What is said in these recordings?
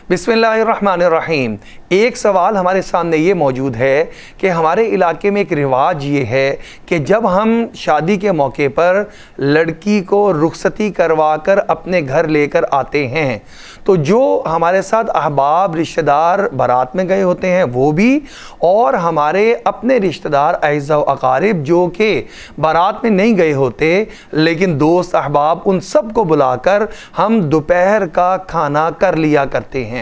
बिस्मिल्लाहिर्रहमानिर्रहीम। एक सवाल हमारे सामने ये मौजूद है कि हमारे इलाके में एक रिवाज ये है कि जब हम शादी के मौके पर लड़की को रुखसती करवा कर अपने घर लेकर आते हैं तो जो हमारे साथ अहबाब रिश्तेदार बारात में गए होते हैं वो भी, और हमारे अपने रिश्तेदार अज़्ज़ा व अक़ारिब जो कि बारात में नहीं गए होते लेकिन दोस्त अहबाब, उन सब को बुलाकर हम दोपहर का खाना कर लिया करते हैं।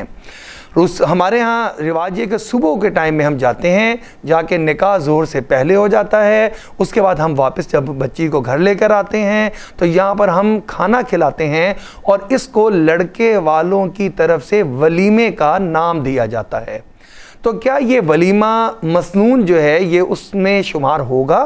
हमारे यहाँ रिवाज है कि सुबह के टाइम में हम जाते हैं, जाके निकाह ज़ोहर से पहले हो जाता है। उसके बाद हम वापस जब बच्ची को घर लेकर आते हैं तो यहाँ पर हम खाना खिलाते हैं और इसको लड़के वालों की तरफ से वलीमे का नाम दिया जाता है। तो क्या ये वलीमा मसनून जो है ये उसमें शुमार होगा,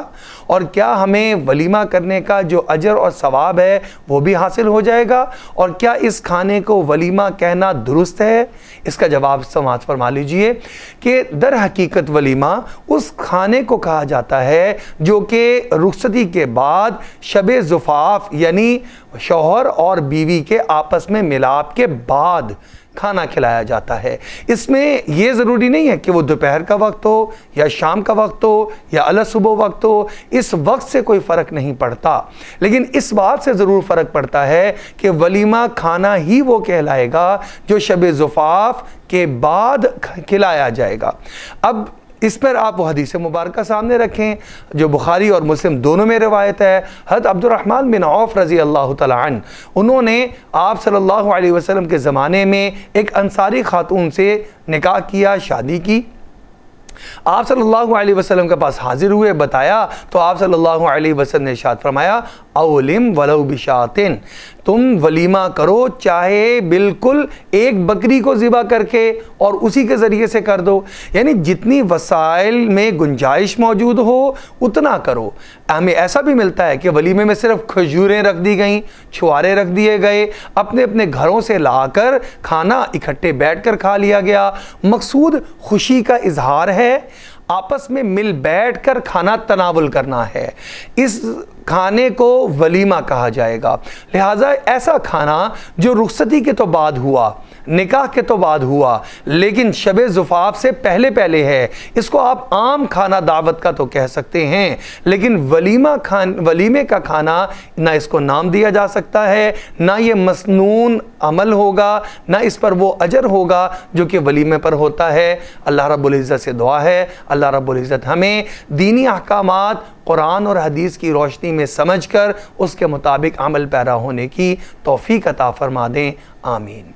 और क्या हमें वलीमा करने का जो अजर और सवाब है वो भी हासिल हो जाएगा, और क्या इस खाने को वलीमा कहना दुरुस्त है? इसका जवाब समाज फरमा लीजिए कि दर हकीकत वलीमा उस खाने को कहा जाता है जो कि रुखसती के बाद शबे ज़ुफ़ाफ़ यानी शौहर और बीवी के आपस में मिलाप के बाद खाना खिलाया जाता है। इसमें यह ज़रूरी नहीं है कि वो दोपहर का वक्त हो या शाम का वक्त हो या अल सुबह वक्त हो, इस वक्त से कोई फ़र्क नहीं पड़ता, लेकिन इस बात से ज़रूर फ़र्क पड़ता है कि वलीमा खाना ही वो कहलाएगा जो शब ज़ुफ़ाफ़ के बाद खिलाया जाएगा। अब इस पर आप वो हदीस मुबारक सामने रखें जो बुखारी और मुस्लिम दोनों में रिवायत है। हज़रत अब्दुर्रहमान बिन औफ़ रज़ी अल्लाह तआला अन्हु, उन्होंने आप सल्लल्लाहु अलैहि वसल्लम के ज़माने में एक अंसारी खातून से निकाह किया, शादी की। आप सल्लल्लाहु अलैहि वसल्लम के पास हाजिर हुए, बताया तो आप सल्लल्लाहु अलैहि वसल्लम ने इरशाद फरमाया, औलिम वलौ बिशातिन, तुम वलीमा करो चाहे बिल्कुल एक बकरी को ज़िबा करके और उसी के ज़रिए से कर दो, यानी जितनी वसाइल में गुंजाइश मौजूद हो उतना करो। हमें ऐसा भी मिलता है कि वलीमे में सिर्फ खजूरें रख दी गई, छुआरे रख दिए गए, अपने अपने घरों से लाकर खाना इकट्ठे बैठकर खा लिया गया। मकसूद खुशी का इजहार है, आपस में मिल बैठ कर खाना तनावुल करना है। इस खाने को वलीमा कहा जाएगा। लिहाजा ऐसा खाना जो रुखसती के तो बाद हुआ, निकाह के तो बाद हुआ, लेकिन शबे ज़ुफ़ाफ़ से पहले पहले है, इसको आप आम खाना दावत का तो कह सकते हैं, लेकिन वलीमे का खाना ना इसको नाम दिया जा सकता है, ना ये मसनून अमल होगा, ना इस पर वो अजर होगा जो कि वलीमे पर होता है। अल्लाह रब्बुल इज़्ज़त से दुआ है अल्लाह रब्बुल इज़्ज़त हमें दीनी अहकामात कुरान और हदीस की रोशनी में समझकर उसके मुताबिक अमल पैरा होने की तौफ़ीक़ अता फ़रमा दें। आमीन।